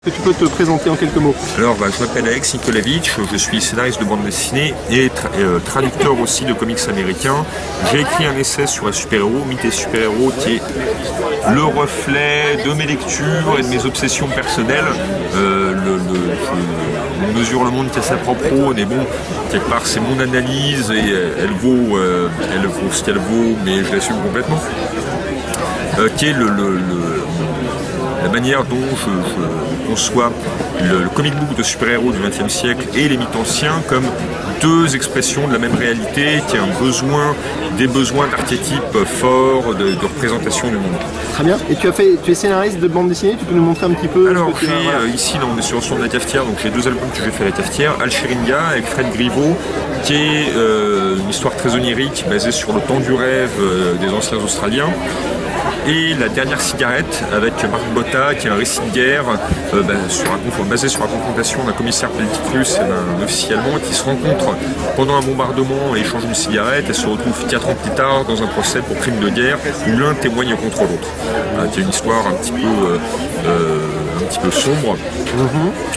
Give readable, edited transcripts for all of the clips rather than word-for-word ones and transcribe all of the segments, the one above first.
Tu peux te présenter en quelques mots? Alors, je m'appelle Alex Nikolavitch, je suis scénariste de bande dessinée et traducteur aussi de comics américains. J'ai écrit un essai sur les super-héros, Mythes et super-héros, qui est le reflet de mes lectures et de mes obsessions personnelles. Je mesure le monde qui a sa propre eau, mais bon, quelque part c'est mon analyse et elle vaut ce qu'elle vaut, mais je l'assume complètement. Qui est la manière dont je conçois le comic book de super-héros du XXe siècle et les mythes anciens comme deux expressions de la même réalité, qui a des besoins d'archétypes forts, de représentation du monde. Très bien. Et tu es scénariste de bande dessinée, tu peux nous montrer un petit peu? Alors, ici, là, on est sur le son de la cafetière, donc j'ai deux albums que j'ai fait à la cafetière. Alcheringa avec Fred Griveau, qui est une histoire très onirique, basée sur le temps du rêve des anciens Australiens. Et La dernière cigarette avec Marc Botta, qui est un récit de guerre basé sur la confrontation d'un commissaire politique russe et d'un officier allemand qui se rencontrent pendant un bombardement et échangent une cigarette et se retrouvent 4 ans plus tard dans un procès pour crime de guerre où l'un témoigne contre l'autre. Qui est une histoire un petit peu sombre,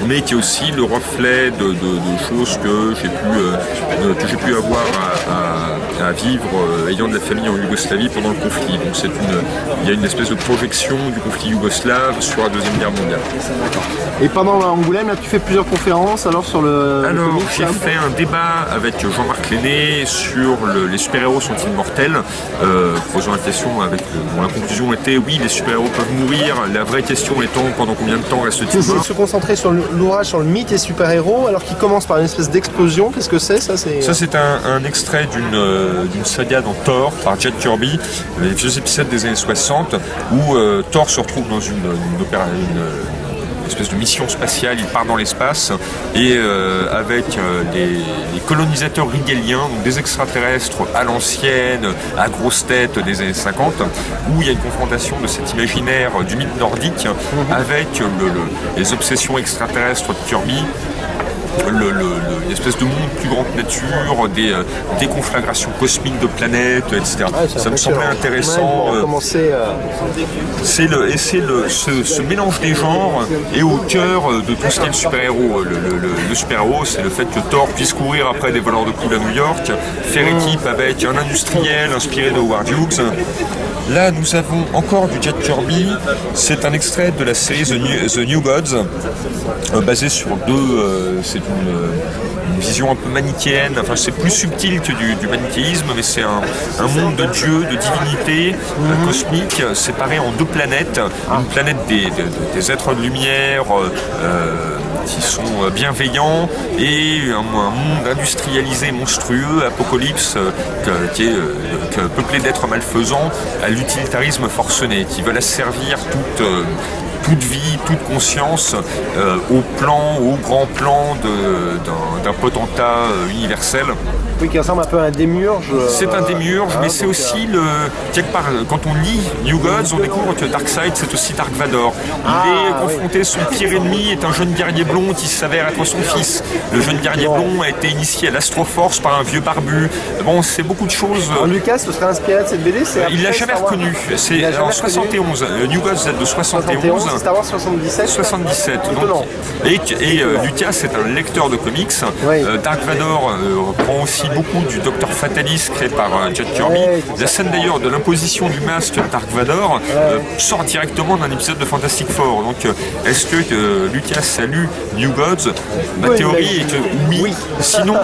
mais qui est aussi le reflet de choses que j'ai pu avoir à vivre ayant de la famille en Yougoslavie pendant le conflit. Donc il y a une espèce de projection du conflit yougoslave sur la Deuxième Guerre mondiale. Et pendant Angoulême, là, tu fais plusieurs conférences alors sur le comics, j'ai fait un débat avec Jean-Marc Lenné sur les super-héros sont-ils mortels, posant la question dont la conclusion était oui, les super-héros peuvent mourir, la vraie question étant pendant combien de temps reste-t-il mort. Se concentrer sur l'ouvrage sur le mythe et super-héros alors qu'il commence par une espèce d'explosion, qu'est-ce que c'est ça? Ça c'est un extrait d'une saga dans Thor par Jack Kirby, les vieux épisodes des années 60 où Thor se retrouve dans une espèce de mission spatiale, il part dans l'espace et avec des colonisateurs rigéliens, donc des extraterrestres à l'ancienne, à grosse tête des années 50, où il y a une confrontation de cet imaginaire du mythe nordique avec les obsessions extraterrestres de Kirby. Une espèce de monde plus grande nature, des conflagrations cosmiques de planètes, etc. Ça me semblait intéressant. Ce mélange des genres est au cœur de tout ce qu'est le super-héros. Le super-héros, c'est le fait que Thor puisse courir après des voleurs de poules à New York, faire équipe avec un industriel inspiré de Howard Hughes. Là, nous avons encore du Jack Kirby. C'est un extrait de la série The New Gods, basé sur c'est une vision un peu manichéenne. Enfin, c'est plus subtil que du manichéisme, mais c'est un monde de dieux, de divinités cosmiques, séparés en deux planètes. Une planète des êtres de lumière qui sont bienveillants et un monde industrialisé monstrueux, Apocalypse, qui est peuplé d'êtres malfaisants à l'utilitarisme forcené, qui veulent asservir toute vie, toute conscience au grand plan d'un potentat universel. Oui, qui ressemble un peu à un démiurge. C'est un démiurge, mais c'est aussi quelque part, quand on lit New Gods, on découvre que Darkseid, c'est aussi Dark Vador. Il est confronté, son pire ennemi est un jeune guerrier blond qui s'avère être son fils. Le jeune guerrier blond a été initié à l'Astroforce par un vieux barbu. Bon, c'est beaucoup de choses. Lucas se serait inspiré de cette BD? Il l'a jamais reconnu. C'est en 71. New Gods date de 71. C'est Star Wars 77. 77. Et Lucas est un lecteur de comics. Dark Vador prend aussi beaucoup du Docteur Fatalis créé par Jack Kirby. La scène d'ailleurs de l'imposition du masque de Dark Vador sort directement d'un épisode de Fantastic Four. Donc est-ce que Lucas a lu New Gods? Ma théorie est que oui. Sinon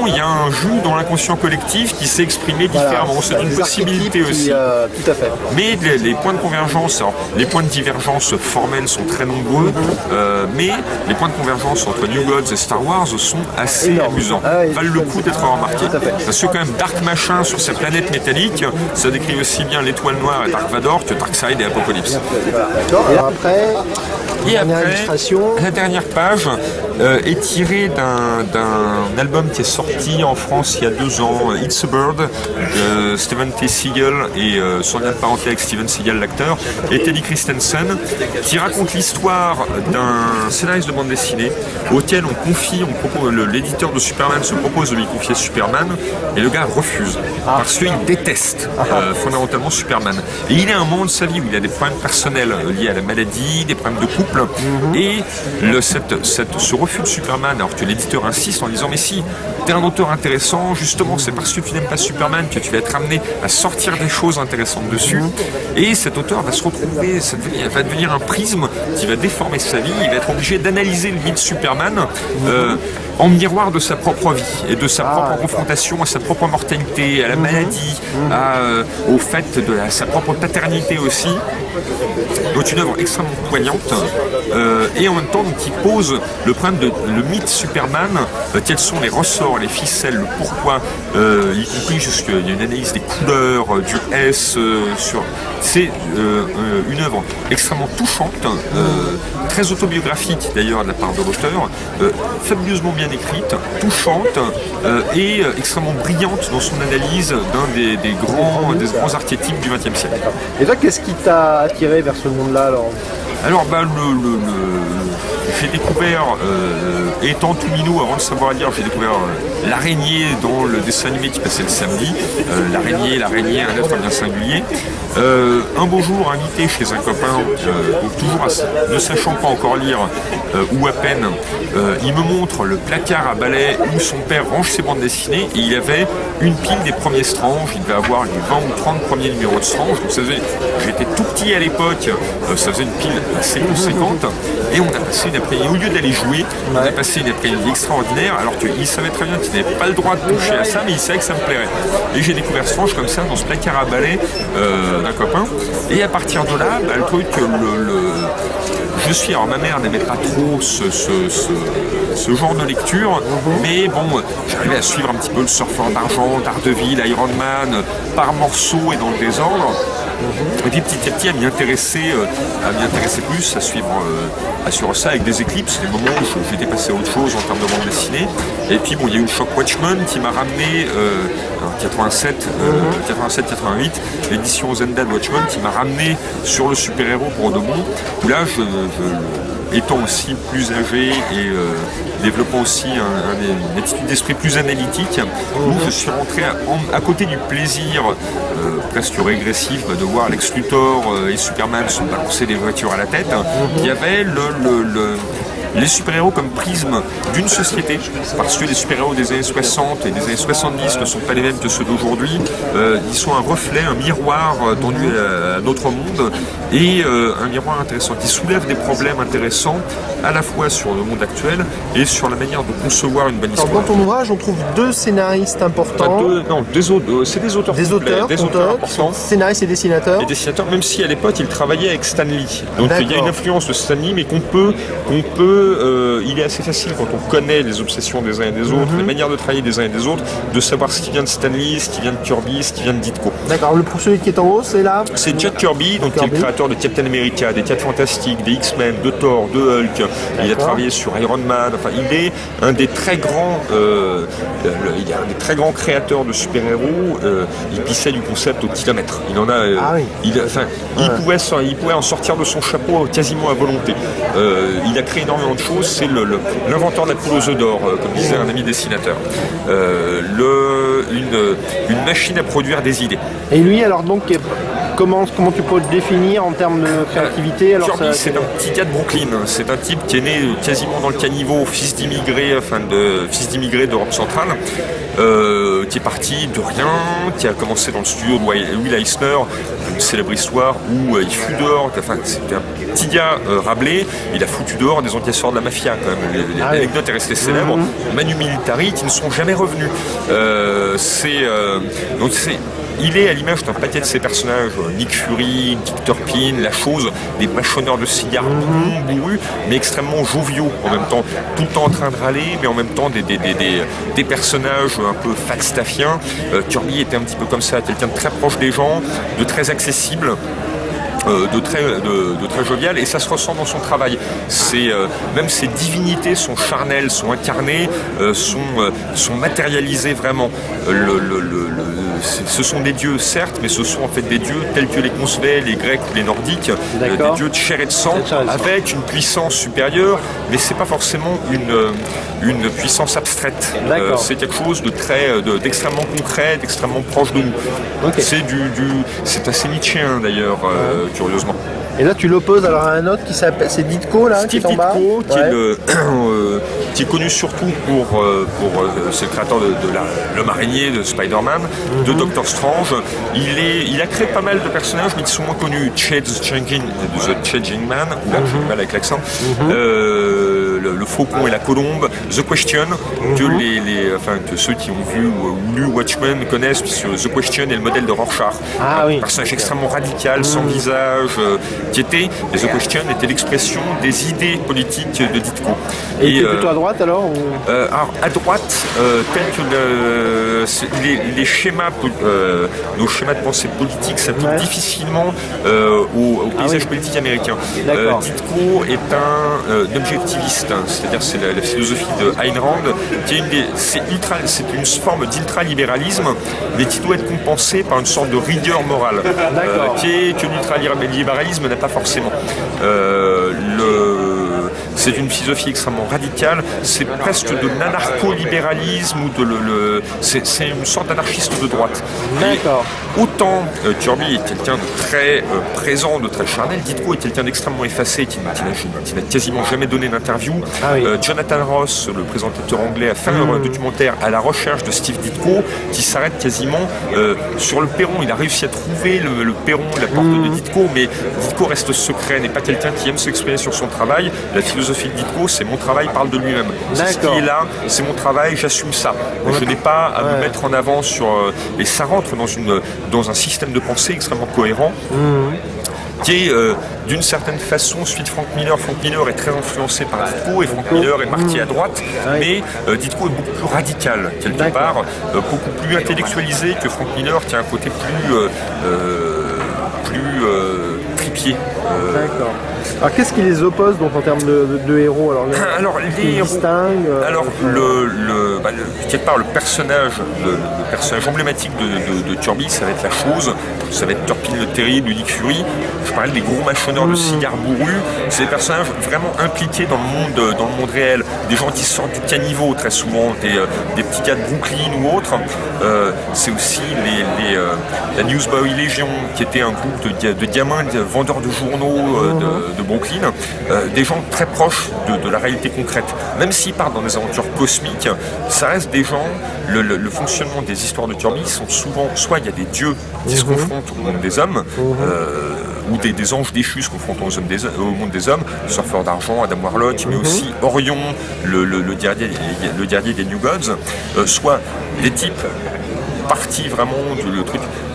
il y a un jus dans l'inconscient collectif qui s'est exprimé différemment. C'est une possibilité aussi. Tout à fait. Mais les points de convergence, les points de divergence formels sont très nombreux, mais les points de convergence entre New Gods et Star Wars sont assez amusants. Valent le coup d'être remarqué. Parce que quand même Dark Machin sur sa planète métallique, ça décrit aussi bien l'étoile noire et Dark Vador que Darkseid et Apocalypse. Et après, la dernière page est tirée d'un album qui est sorti en France il y a 2 ans, It's a Bird, de Steven T. Seagal et son lien de parenté avec Steven Seagal, l'acteur, et Teddy Christensen, qui raconte l'histoire d'un scénariste de bande dessinée auquel l'éditeur de Superman se propose de lui confier Superman, et le gars refuse parce qu'il déteste fondamentalement Superman. Et il est à un moment de sa vie où il a des problèmes personnels liés à la maladie, des problèmes de couple, couple. Et ce refus de Superman, alors que l'éditeur insiste en disant mais si, t'es un auteur intéressant, justement c'est parce que tu n'aimes pas Superman que tu vas être amené à sortir des choses intéressantes dessus. Et cet auteur va se retrouver, va devenir un prisme qui va déformer sa vie, il va être obligé d'analyser le mythe Superman en miroir de sa propre vie et de sa propre confrontation à sa propre mortalité, à la maladie, au fait de sa propre paternité aussi. Donc une œuvre extrêmement poignante et en même temps qui pose le problème de le mythe Superman, quels sont les ressorts, les ficelles, le pourquoi, y compris jusqu'à il y a une analyse des couleurs, du S sur. C'est une œuvre extrêmement touchante, très autobiographique d'ailleurs de la part de l'auteur, fabuleusement bien écrite, touchante et extrêmement brillante dans son analyse d'un des grands archétypes du XXe siècle. Et toi, qu'est-ce qui t'a attiré vers ce monde-là alors? Alors, j'ai découvert, étant tout minot, avant de savoir lire, j'ai découvert l'araignée dans le dessin animé qui passait le samedi. L'araignée, un être bien singulier. Un beau jour, invité chez un copain, donc toujours ne sachant pas encore lire, ou à peine, il me montre le placard à balai où son père range ses bandes dessinées et il avait une pile des premiers Strange. Il devait avoir les 20 ou 30 premiers numéros de Strange. Donc j'étais tout petit à l'époque, ça faisait une pile assez conséquente et on a passé une après-midi, au lieu d'aller jouer, on a passé une après-midi extraordinaire alors qu'il savait très bien qu'il n'avait pas le droit de toucher à ça, mais il savait que ça me plairait. Et j'ai découvert Strange comme ça dans ce placard à balai d'un copain. Et à partir de là, le truc, alors ma mère n'aimait pas trop ce genre de lecture, mais bon, j'arrivais à suivre un petit peu le Surfeur d'argent, Daredevil, Iron Man, par morceaux et dans le désordre. Et puis petit à petit à m'y intéresser plus, à suivre ça avec des éclipses, des moments où j'étais passé à autre chose en termes de bande dessinée. Et puis bon, il y a eu le choc Watchmen qui m'a ramené en 87-88, l'édition Zendal Watchmen qui m'a ramené sur le super-héros pour de bon, où là étant aussi plus âgé et développant aussi une attitude d'esprit plus analytique, où je suis rentré à côté du plaisir presque régressif de voir Lex Luthor et Superman se balancer des voitures à la tête. Il y avait les super-héros comme prisme d'une société, parce que les super-héros des années 60 et des années 70 ne sont pas les mêmes que ceux d'aujourd'hui. Ils sont un reflet, un miroir tendu à notre monde, et un miroir intéressant qui soulève des problèmes intéressants à la fois sur le monde actuel et sur la manière de concevoir une bonne histoire. Alors, dans ton ouvrage, on trouve deux scénaristes importants. C'est des auteurs importants. Scénaristes et dessinateurs. Et dessinateurs, même si à l'époque ils travaillaient avec Stan Lee. Donc il y a une influence de Stan Lee, mais il est assez facile quand on connaît les obsessions des uns et des autres, les manières de travailler des uns et des autres, de savoir ce qui vient de Stan Lee, ce qui vient de Kirby, ce qui vient de Ditko. D'accord, pour celui qui est en haut, c'est là. C'est Jack Kirby, qui est le créateur de Captain America, des 4 Fantastiques, des X-Men, de Thor, de Hulk. Il a travaillé sur Iron Man. Enfin, il est un des très grands, créateurs de super-héros. Il pissait du concept au kilomètre. Il en a. Il pouvait en sortir de son chapeau quasiment à volonté. Il a créé énormément de choses. C'est l'inventeur de la poule aux œufs d'or, comme disait un ami dessinateur. Une machine à produire des idées. Et lui, alors donc, comment tu peux le définir en termes de créativité? Alors, Kirby, c'est un petit gars de Brooklyn. C'est un type qui est né quasiment dans le caniveau, fils d'immigrés d'Europe centrale, qui est parti de rien, qui a commencé dans le studio de Will Eisner, une célèbre histoire où il fut dehors. C'était un petit gars Rabelais, il a foutu dehors des encaisseurs de la mafia quand même. L'anecdote est restée célèbre. Manu Militari qui ne sont jamais revenus. Il est à l'image d'un paquet de ses personnages, Nick Fury, Dick Turpin, La Chose, des mâchonneurs de cigares bourrus, mais extrêmement joviaux en même temps, tout le temps en train de râler, mais en même temps des personnages un peu falstaffiens. Kirby était un petit peu comme ça, quelqu'un de très proche des gens, de très accessible. De très jovial, et ça se ressent dans son travail. Même ses divinités sont charnelles, sont incarnées, sont matérialisées vraiment. Ce sont des dieux certes, mais ce sont en fait des dieux tels que les concevaient les Grecs ou les Nordiques, des dieux de chair et de sang, avec une puissance supérieure, mais c'est pas forcément une puissance abstraite. C'est quelque chose d'extrêmement concret, d'extrêmement proche de nous. C'est assez nietzschéen d'ailleurs, curieusement. Et là, tu l'opposes alors à un autre qui s'appelle, c'est Ditko là, Steve qui est en bas. Ditko, Ouais. qui est connu surtout pour c'est le créateur de l'homme araignée, de Spider-Man, de Doctor Strange. Il a créé pas mal de personnages, mais qui sont moins connus. The Changing Man, là j'ai du mal avec l'accent. Le Faucon et la Colombe, The Question, que ceux qui ont vu ou lu Watchmen connaissent, puisque The Question est le modèle de Rorschach. Ah oui. Un personnage extrêmement radical, sans visage, et The Question était l'expression des idées politiques de Ditko. Et plutôt à droite alors alors, à droite, tels que les schémas, nos schémas de pensée politique s'appliquent difficilement au paysage politique américain. Ditko est un objectiviste, c'est-à-dire c'est la philosophie de Ayn Rand, qui est c'est une forme d'ultralibéralisme, mais qui doit être compensée par une sorte de rigueur morale, que l'ultralibéralisme n'a pas forcément. C'est une philosophie extrêmement radicale, c'est presque de l'anarcho-libéralisme ou c'est une sorte d'anarchiste de droite. D'accord. Autant Kirby est quelqu'un de très présent, de très charnel, Ditko est quelqu'un d'extrêmement effacé, qui n'a quasiment jamais donné d'interview. Jonathan Ross, le présentateur anglais, a fait un documentaire à la recherche de Steve Ditko, qui s'arrête quasiment sur le perron. Il a réussi à trouver le perron, la porte de Ditko, mais Ditko reste secret, n'est pas quelqu'un qui aime s'exprimer sur son travail. La philosophie de Ditko, c'est mon travail parle de lui-même. C'est ce qui est là, c'est mon travail, j'assume ça. Je n'ai pas à me mettre en avant sur... et ça rentre dans un système de pensée extrêmement cohérent. Qui est d'une certaine façon suite Frank Miller. Frank Miller est très influencé par Ditko et Frank Miller est marqué à droite, mais Ditko est beaucoup plus radical quelque part, beaucoup plus intellectualisé que Frank Miller, qui a un côté plus tripier. D'accord. Alors qu'est-ce qui les oppose donc en termes de héros? Alors les héros. Alors quelque part le personnage emblématique de Kirby, ça va être la chose, ça va être Turpin le Terrible, Nick Fury. Je parlais des gros mâchonneurs de cigares bourrus. C'est des personnages vraiment impliqués dans le monde réel. Des gens qui sortent du caniveau très souvent, des petits gars de Brooklyn ou autres. C'est aussi la Newsboy Legion, qui était un groupe de gamins, de vendeurs de journaux de Brooklyn, des gens très proches de la réalité concrète. Même s'ils partent dans des aventures cosmiques, ça reste des gens, le fonctionnement des histoires de Kirby sont souvent, soit il y a des dieux qui se confrontent au monde des hommes, ou des anges déchus se confrontent au monde des hommes, le surfeur d'argent, Adam Warlock, mais aussi Orion, le guerrier des New Gods, soit des types partis vraiment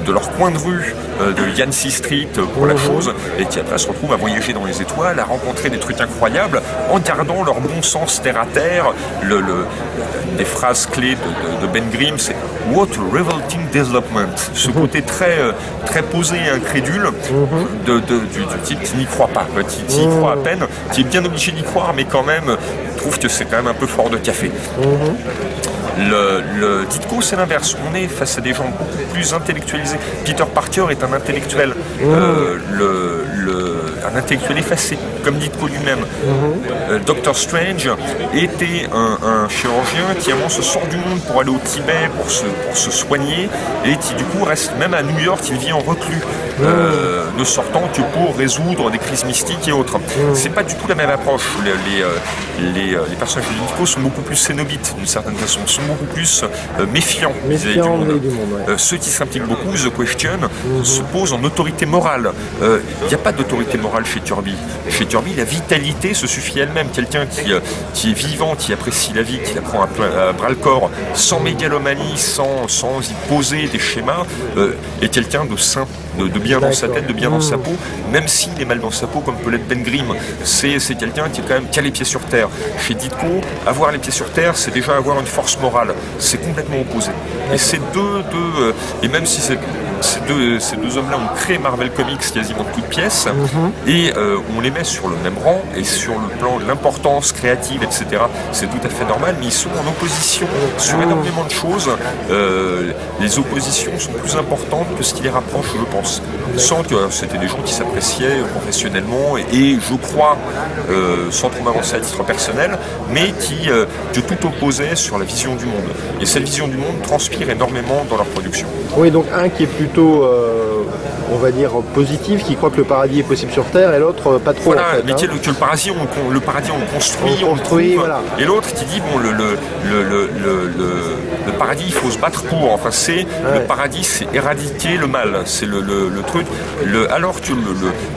de leur coin de rue, de Yancey Street pour la chose, et qui après se retrouvent à voyager dans les étoiles, à rencontrer des trucs incroyables, en gardant leur bon sens terre à terre. Des phrases clés de Ben Grimm, c'est « What a revolting development ». Ce côté très posé et incrédule du type qui n'y croit pas, qui y croit à peine, qui est bien obligé d'y croire, mais quand même trouve que c'est quand même un peu fort de café. Le Ditko, c'est l'inverse. On est face à des gens beaucoup plus intellectualisés. Peter Parker est un intellectuel, un intellectuel effacé, comme Ditko lui-même. Doctor Strange était un chirurgien qui, à un moment, se sort du monde pour aller au Tibet, pour se soigner, et qui, du coup, reste même à New York, il vit en reclus, ne sortant que pour résoudre des crises mystiques et autres. C'est pas du tout la même approche. Les personnages de Ditko sont beaucoup plus cénobites, d'une certaine façon, sont beaucoup plus méfiants vis-à-vis du monde. Ceux qui s'impliquent beaucoup, The Question, se posent en autorité morale. Il n'y a pas d'autorité morale chez Kirby. Chez Kirby, la vitalité se suffit elle-même. Quelqu'un qui est vivant, qui apprécie la vie, qui la prend à bras-le-corps, sans mégalomanie, sans y poser des schémas, est quelqu'un de sain, de bien dans sa tête, de bien dans sa peau, même s'il est mal dans sa peau, comme peut l'être Ben Grimm. C'est quelqu'un qui est quand même qui a les pieds sur terre. Chez Ditko, avoir les pieds sur terre, c'est déjà avoir une force morale. C'est complètement opposé. Et ces et même si ces deux hommes-là ont créé Marvel Comics quasiment de toutes pièces, et on les met sur le même rang, et sur le plan de l'importance créative, etc., c'est tout à fait normal, mais ils sont en opposition sur énormément de choses. Les oppositions sont plus importantes que ce qui les rapproche, je pense. Sans que c'était des gens qui s'appréciaient professionnellement, et je crois, sans trop m'avancer à titre personnel, mais qui tout opposaient sur la vision du monde. Et cette vision du monde transpire énormément dans leur production. Oui, donc un qui est plutôt plutôt, on va dire, positive, qui croit que le paradis est possible sur Terre, et l'autre pas trop. Voilà, en fait, mais que le paradis, on le construit, on construit, trouve. voilà. Et l'autre qui dit, bon, le paradis, il faut se battre pour. Enfin, le paradis, c'est éradiquer le mal. C'est le truc. Alors que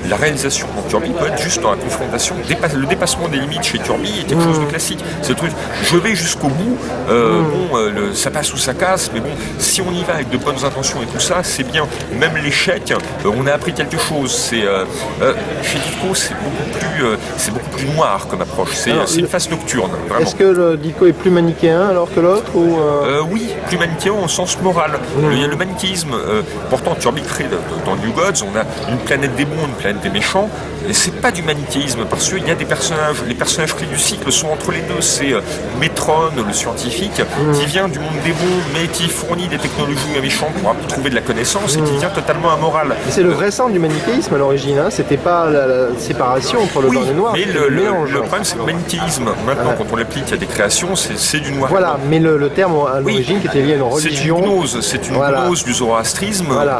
la réalisation en Kirby peut être juste dans la confrontation. Le dépassement des limites chez Kirby est quelque chose de classique. C'est le truc, je vais jusqu'au bout, ça passe ou ça casse, mais bon, si on y va avec de bonnes intentions et tout ça, c'est bien. Même l'échec, on a appris quelque chose. Chez Ditko, c'est beaucoup plus noir comme approche. C'est une phase nocturne, vraiment. Est-ce que le Ditko est plus manichéen alors que l'autre Oui, plus manichéen au sens moral. Il y a le manichéisme. Pourtant, Kirby crée dans New Gods, on a une planète des bons, une planète des méchants. Et c'est pas du manichéisme parce qu'il y a des personnages. Les personnages clés du cycle sont entre les deux. C'est Metron, le scientifique, qui vient du monde des bons, mais qui fournit des technologies à méchants pour trouver de la connaissance et qui devient totalement amoral. C'est le vrai sens du manichéisme à l'origine. Hein. C'était pas la séparation entre le blanc et le noir. Mais le problème, c'est le manichéisme. Maintenant, quand on l'applique à des créations, c'est du noir. Voilà, mais le terme à l'origine qui était lié à une religion. C'est une gnose du zoroastrisme. Voilà.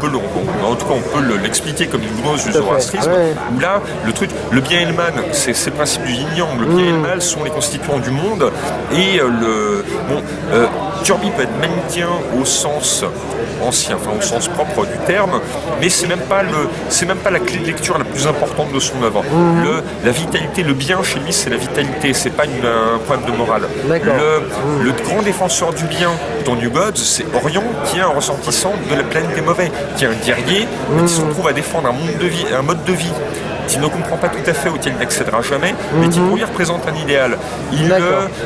En tout cas, on peut l'expliquer comme une gnose du zoroastrisme. Où là, le truc, le bien et le mal, c'est le principe du yin-yang. Le bien et le mal sont les constituants du monde. Et Kirby peut être manichéen au sens ancien, enfin au sens propre du terme, mais c'est même pas la clé de lecture la plus importante de son œuvre. La vitalité, le bien chez lui, c'est la vitalité, c'est pas un problème de morale. Le grand défenseur du bien dans New Gods, c'est Orion, qui est un ressortissant de la planète des mauvais, qui est un guerrier, qui se retrouve à défendre un mode de vie qui ne comprend pas tout à fait, auquel il n'accédera jamais, mais qui pour lui représente un idéal.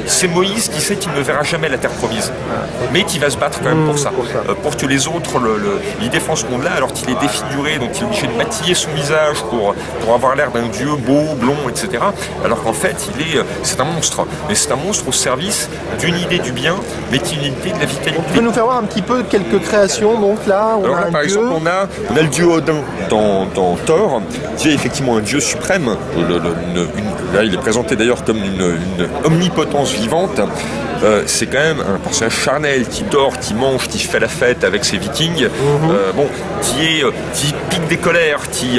C'est Moïse qui sait qu'il ne verra jamais la terre promise, mais qui va se battre quand même pour ça. Pour que les autres, il défend ce monde-là, alors qu'il est défiguré, donc il est obligé de maquiller son visage pour avoir l'air d'un dieu beau, blond, etc. Alors qu'en fait, c'est un monstre. Mais c'est un monstre au service d'une idée du bien, mais qui est une idée de la vitalité. Tu peux nous faire voir un petit peu quelques créations, donc là, par exemple, on a le dieu Odin dans Thor, qui est effectivement un dieu suprême. Là, il est présenté d'ailleurs comme une omnipotence vivante. C'est quand même un personnage charnel qui dort, qui mange, qui fait la fête avec ses vikings, qui pique des colères, qui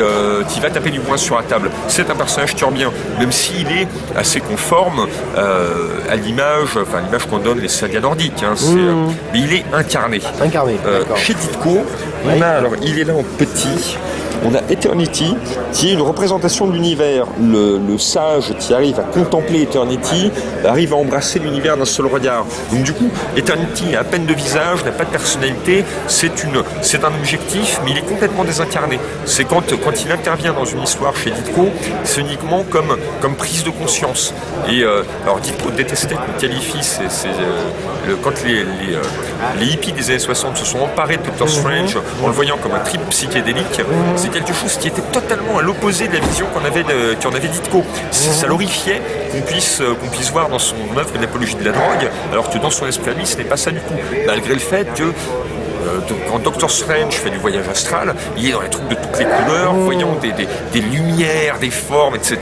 va taper du poing sur la table. C'est un personnage kirbien, même s'il est assez conforme à l'image qu'on donne les sagas nordiques. Mais il est incarné. Chez Ditko, il est là en petit. On a Eternity, qui est une représentation de l'univers. Le sage qui arrive à contempler Eternity arrive à embrasser l'univers d'un seul regard. Donc du coup, Eternity a à peine de visage, n'a pas de personnalité, c'est un objectif, mais il est complètement désincarné. C'est quand il intervient dans une histoire chez Ditko, c'est uniquement comme prise de conscience. Et alors Ditko détestait qu'on qualifie quand les hippies des années 60 se sont emparés de Doctor Strange en le voyant comme un trip psychédélique, c'est quelque chose qui était totalement à l'opposé de la vision qu'en avait Ditko. Ça l'horrifiait qu'on puisse voir dans son œuvre une apologie de la drogue, alors que dans son esprit à lui, ce n'est pas ça du tout. Malgré le fait que quand Doctor Strange fait du voyage astral, il est dans les trucs de toutes les couleurs, voyant des lumières, des formes, etc.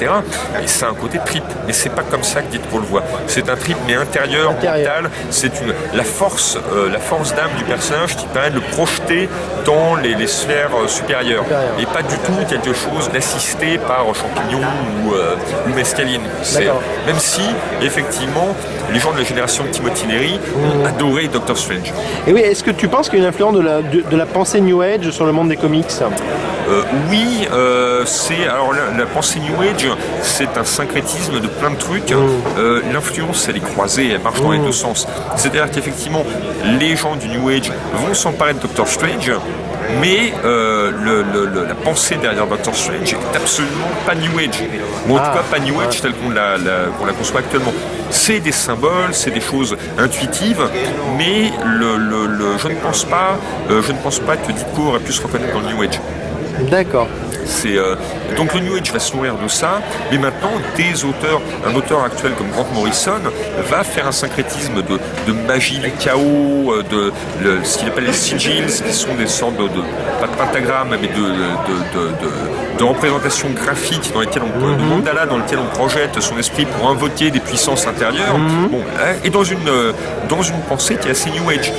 Et c'est un côté trip, mais c'est pas comme ça que Ditko le voit. C'est un trip, mais intérieur. Mental. C'est la force d'âme du personnage qui permet de le projeter dans les sphères supérieures, et pas du tout quelque chose d'assisté par Champignon ou Mescaline. Même si, effectivement, les gens de la génération de Timothy Leary ont adoré Doctor Strange. Et oui, est-ce que tu penses qu'il y a une influence de la pensée New Age sur le monde des comics? Oui, alors la pensée New Age, c'est un syncrétisme de plein de trucs. L'influence, elle est croisée, elle marche dans les deux sens. C'est-à-dire qu'effectivement, les gens du New Age vont s'emparer de Doctor Strange, mais la pensée derrière Doctor Strange est absolument pas New Age, ou en tout cas pas New Age telle qu'on la conçoit actuellement. C'est des symboles, c'est des choses intuitives, mais je ne pense pas que Ditko aurait pu se reconnaître dans le New Age. D'accord. Donc le New Age va se nourrir de ça, mais maintenant un auteur actuel comme Grant Morrison va faire un syncrétisme de magie du chaos, ce qu'il appelle les sigils, qui sont des sortes pas de pentagrammes, mais de représentations graphiques dans lesquelles de mandalas dans lesquels on projette son esprit pour invoquer des puissances intérieures. Bon, et dans une pensée qui est assez New Age.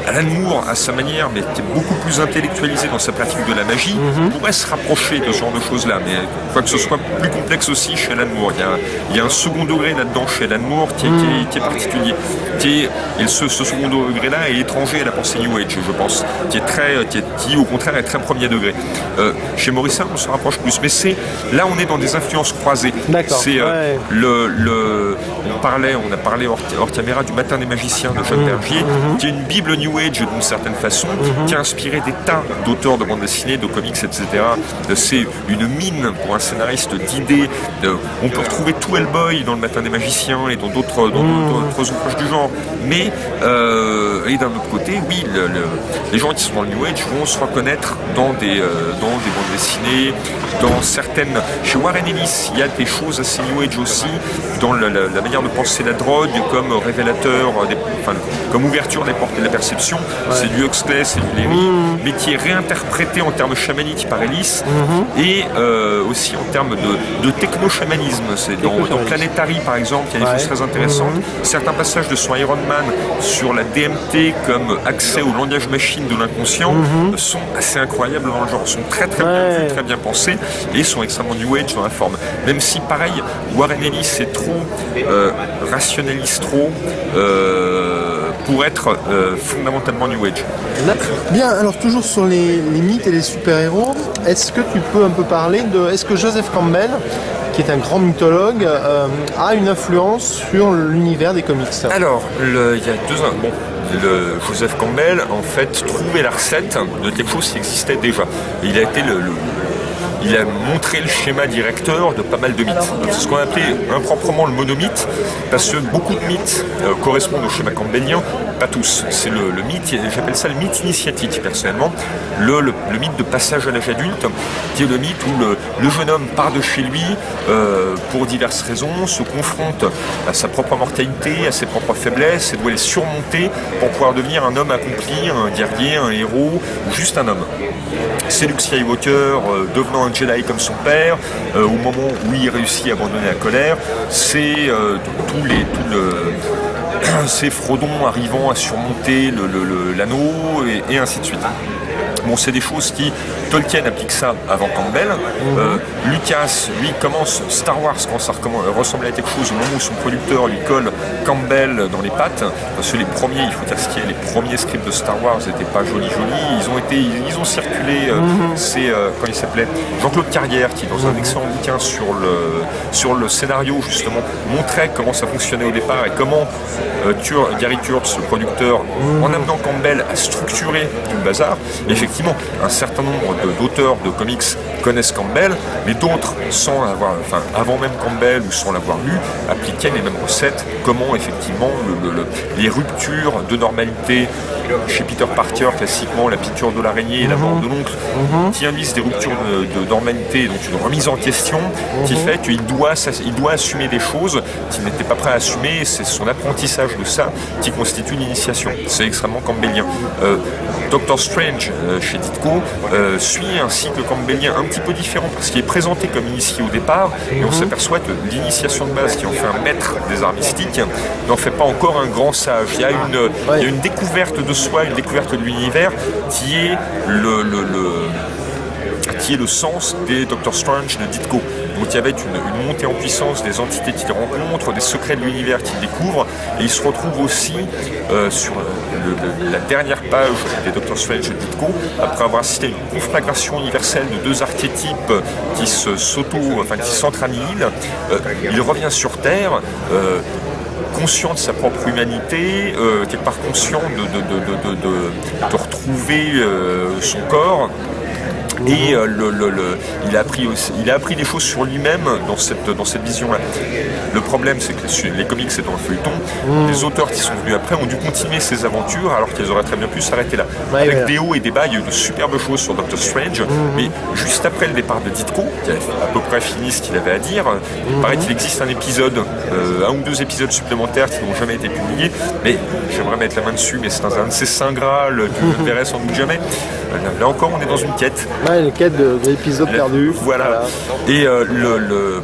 Alan Moore, à sa manière, mais qui est beaucoup plus intellectualisé dans sa pratique de la magie, pourrait se rapprocher de ce genre de choses-là, mais quoi que ce soit plus complexe aussi chez Alan Moore. Il y a un second degré là-dedans chez Alan Moore qui est particulier. Et ce second degré-là est étranger à la pensée New Age, je pense, qui au contraire est très premier degré. Chez Morrison, on se rapproche plus, mais là on est dans des influences croisées. D'accord. C'est on a parlé hors caméra du Matin des magiciens de Jacques Bergier, qui est une bible New Age d'une certaine façon, qui a inspiré des tas d'auteurs de bande dessinée, de comics, etc. C'est une mine pour un scénariste d'idées. On peut retrouver tout Hellboy dans le Matin des magiciens et dans d'autres ouvrages du genre. Mais et d'un autre côté, oui, les gens qui sont dans le New Age vont se reconnaître dans des bandes dessinées, dans certaines. Chez Warren Ellis, il y a des choses assez New Age aussi, dans la manière de penser la drogue comme révélateur, comme ouverture des portes de la perception. Ouais. C'est du Huxley, c'est du Lévy, mais qui est réinterprété en termes chamaniques par Ellis et aussi en termes de techno-chamanisme. C'est dans Planetary, par exemple, il y a des choses très intéressantes. Certains passages de son Iron Man sur la DMT comme accès au langage machine de l'inconscient sont assez incroyables dans le genre, sont très bien pensés et sont extrêmement New Age dans la forme. Même si, pareil, Warren Ellis est trop rationaliste, pour être fondamentalement New Age. Bien, alors toujours sur les mythes et les super-héros, est-ce que tu peux un peu parler est-ce que Joseph Campbell, qui est un grand mythologue, a une influence sur l'univers des comics? Alors, il y a deux ans, Joseph Campbell, en fait, trouvait la recette de quelque chose qui existait déjà. Il a été il a montré le schéma directeur de pas mal de mythes. C'est ce qu'on appelait improprement le monomythe, parce que beaucoup de mythes correspondent au schéma campbellien, pas tous. C'est le mythe, j'appelle ça le mythe initiatique personnellement, le mythe de passage à l'âge adulte, qui est le mythe où le jeune homme part de chez lui pour diverses raisons, se confronte à sa propre mortalité, à ses propres faiblesses, et doit les surmonter pour pouvoir devenir un homme accompli, un guerrier, un héros, ou juste un homme. C'est Luke Skywalker devenant un Jedi comme son père, au moment où il réussit à abandonner la colère, c'est c'est Frodon arrivant à surmonter l'anneau et ainsi de suite. Bon, c'est des choses qui... Tolkien applique ça avant Campbell. Lucas, lui, commence Star Wars quand ça ressemblait à quelque chose au moment où son producteur lui colle Campbell dans les pattes. Parce que les premiers, il faut dire ce qu'il y a, les premiers scripts de Star Wars n'étaient pas jolis. Ils ont circulé. C'est, quand il s'appelait Jean-Claude Carrière, qui dans un excellent bouquin sur le scénario, justement, montrait comment ça fonctionnait au départ et comment Gary Kurtz, le producteur, en amenant Campbell à structurer tout le bazar. Et effectivement, un certain nombre d'auteurs de comics connaissent Campbell, mais d'autres, avant même Campbell ou sans l'avoir lu, appliquaient les mêmes recettes. Comment effectivement les ruptures de normalité chez Peter Parker, classiquement la piqûre de l'araignée et la mort de l'oncle, qui induisent des ruptures de normalité, donc une remise en question qui fait qu'il doit assumer des choses qu'il n'était pas prêt à assumer. C'est son apprentissage de ça qui constitue une initiation. C'est extrêmement campbellien. Doctor Strange chez Ditko suit un cycle campbellien un petit peu différent parce qu'il est présenté comme initié au départ et on s'aperçoit que l'initiation de base qui en fait un maître des arts mystiques n'en fait pas encore un grand sage. Il y a une découverte de soi, une découverte de l'univers qui est le sens des Doctor Strange de Ditko. Donc il y avait une montée en puissance des entités qu'il rencontre, des secrets de l'univers qu'il découvre, et il se retrouve aussi sur la dernière page des Doctor Strange de Ditko, après avoir assisté à une conflagration universelle de deux archétypes qui s'entre-annihilent. Il revient sur Terre, conscient de sa propre humanité, quelque part conscient de retrouver son corps. Et il a appris des choses sur lui-même dans cette vision-là. Le problème, c'est que les comics étant un feuilleton, les auteurs qui sont venus après ont dû continuer ces aventures alors qu'ils auraient très bien pu s'arrêter là. Avec des hauts et des bas, il y a eu de superbes choses sur Doctor Strange, mais juste après le départ de Ditko, qui avait à peu près fini ce qu'il avait à dire, il paraît qu'il existe un épisode, un ou deux épisodes supplémentaires qui n'ont jamais été publiés, mais j'aimerais mettre la main dessus, mais c'est un de ces saints graals que je ne verrai sans doute jamais. Là encore, on est dans une quête. Ouais, une quête d'épisodes perdus. Voilà. Et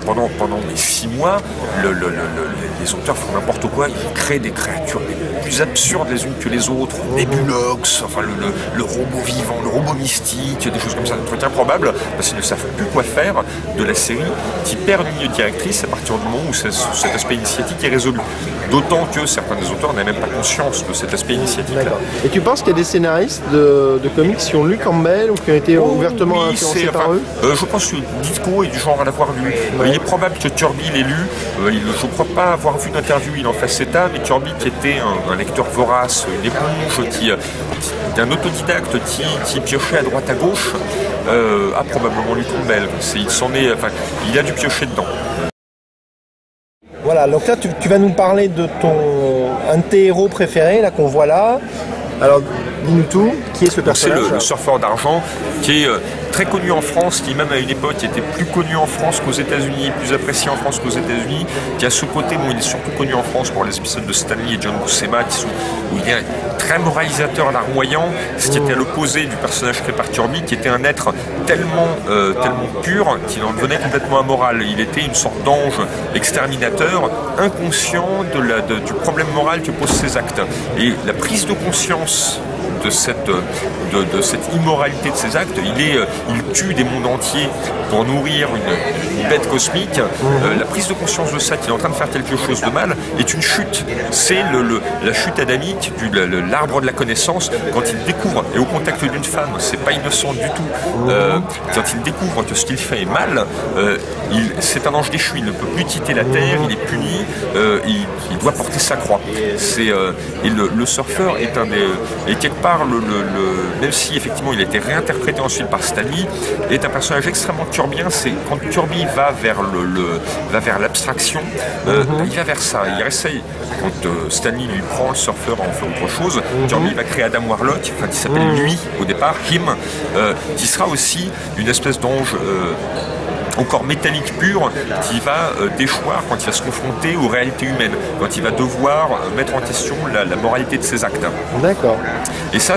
pendant les 6 mois, les auteurs font n'importe quoi, ils créent des créatures les plus absurdes les unes que les autres, Nebulox, enfin le robot vivant, le robot mystique, des choses comme ça, des trucs improbables, parce qu'ils ne savent plus quoi faire de la série, qui perd une ligne directrice à partir du moment où cet aspect initiatique est résolu. D'autant que certains des auteurs n'avaient même pas conscience de cet aspect initiatique. Et tu penses qu'il y a des scénaristes de comics qui ont lu Campbell ou qui ont été ouvertement influencés par eux? Je pense que Ditko est du genre à l'avoir lu. Il est probable que Kirby l'ait lu. Je ne crois pas avoir vu d'interview, il en fasse état, mais Kirby qui était un lecteur vorace, une éponge, un autodidacte qui piochait à droite à gauche, a probablement lu Campbell. Il a dû piocher dedans. Voilà, donc là tu vas nous parler de un de tes héros préférés là qu'on voit là. Alors dis-nous tout, qui est ce personnage? C'est le surfeur d'argent qui est très connu en France, qui même à une époque était plus connu en France qu'aux États-Unis, plus apprécié en France qu'aux États-Unis, qui a ce côté, il est surtout connu en France pour les épisodes de Stanley et John Buscema, où il est très moralisateur, larmoyant, ce qui était à l'opposé du personnage créé par Kirby, qui était un être tellement pur qu'il en devenait complètement amoral. Il était une sorte d'ange exterminateur, inconscient du problème moral que posent ses actes. Et la prise de conscience de cette immoralité de ses actes, il tue des mondes entiers pour nourrir une bête cosmique. La prise de conscience de ça, qu'il est en train de faire quelque chose de mal, est une chute. C'est la chute adamique, l'arbre de la connaissance, quand il découvre, et au contact d'une femme, c'est pas innocent du tout, quand il découvre que ce qu'il fait est mal, c'est un ange déchu, il ne peut plus quitter la terre, il est puni, il doit porter sa croix. Et le surfeur est quelque part, même si effectivement il a été réinterprété ensuite par Stanley, est un personnage extrêmement kirbien. C'est quand Kirby va vers l'abstraction, il va vers ça. Il essaye, quand Stanley lui prend le surfeur à en faire autre chose, Kirby va créer Adam Warlock, qui s'appelle lui au départ, Him, qui sera aussi une espèce d'ange encore métallique pur, qui va déchoir quand il va se confronter aux réalités humaines, quand il va devoir mettre en question la moralité de ses actes. D'accord. Et ça,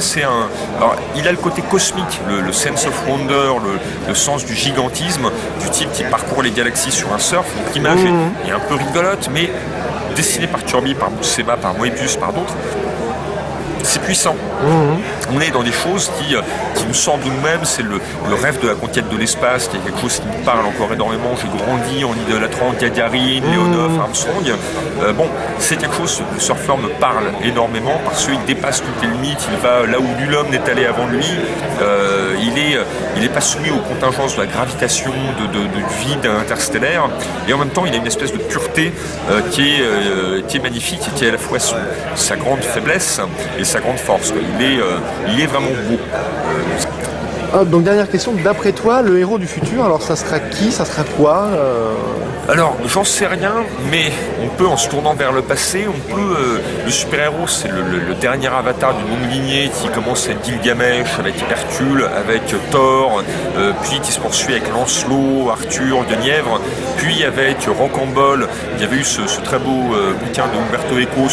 alors, il a le côté cosmique, le sense of wonder, le sens du gigantisme, du type qui parcourt les galaxies sur un surf. Donc l'image est un peu rigolote, mais dessinée par Kirby, par Buscema, par Moebius, par d'autres. C'est puissant. On est dans des choses qui nous semblent nous-mêmes, c'est le rêve de la conquête de l'espace, qui est quelque chose qui me parle encore énormément. J'ai grandi en idolâtrant Gagarin, Leonov, Armstrong. C'est quelque chose, le surfeur me parle énormément parce qu'il dépasse toutes les limites, il va là où nul homme n'est allé avant lui. Il n'est pas soumis aux contingences de la gravitation, du vide interstellaire, et en même temps il a une espèce de pureté qui est magnifique et qui est à la fois sa grande faiblesse et sa grande force. Il est vraiment beau. Donc dernière question, d'après toi, le héros du futur, alors ça sera qui, ça sera quoi Alors, j'en sais rien, mais on peut, en se tournant vers le passé, le super-héros, c'est le dernier avatar d'une longue lignée qui commence avec Gilgamesh, avec Hercule, avec Thor, puis qui se poursuit avec Lancelot, Arthur, Guenièvre, puis avec Rocambole. Il y avait eu ce très beau bouquin de Umberto Eco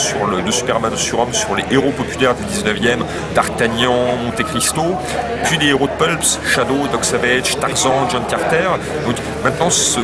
de Superman sur Homme sur les héros populaires du 19e, D'Artagnan, Monte Cristo, puis des héros de Pulps, Shadow, Doc Savage, Tarzan, John Carter. Donc maintenant, ce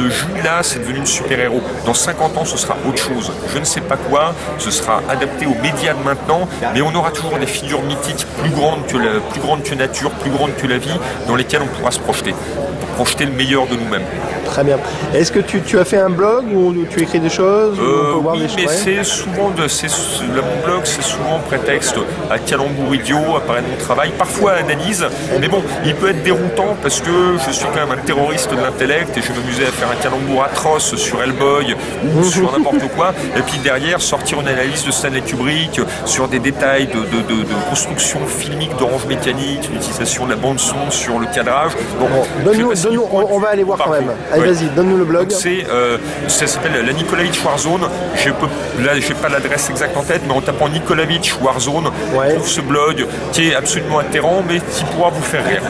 jus-là, c'est devenu le super-héros. Dans 50 ans, ce sera autre chose. Je ne sais pas quoi, ce sera adapté aux médias de maintenant, mais on aura toujours des figures mythiques plus grandes que nature, plus grandes que la vie, dans lesquelles on pourra se projeter, pour projeter le meilleur de nous-mêmes. Très bien. Est-ce que tu as fait un blog où tu écris des choses? Oui, mais c'est souvent mon blog, c'est souvent prétexte à calembour idiot, à parler de mon travail, parfois à analyse. Mais bon, il peut être déroutant parce que je suis quand même un terroriste de l'intellect et je vais m'amuser s'amuser à faire un calembour atroce sur Hellboy ou sur n'importe quoi, et puis derrière sortir une analyse de Stanley Kubrick sur des détails de construction filmique d'Orange Mécanique, l'utilisation de la bande son sur le cadrage. Bon, donne-nous, on va aller voir quand même. Allez, vas-y, donne-nous le blog. Ça s'appelle la Nikolaevich Warzone. Là, j'ai pas l'adresse exacte en tête, mais en tapant Nikolaevich Warzone, on trouve ce blog qui est absolument atterrant, mais qui pourra vous faire rire.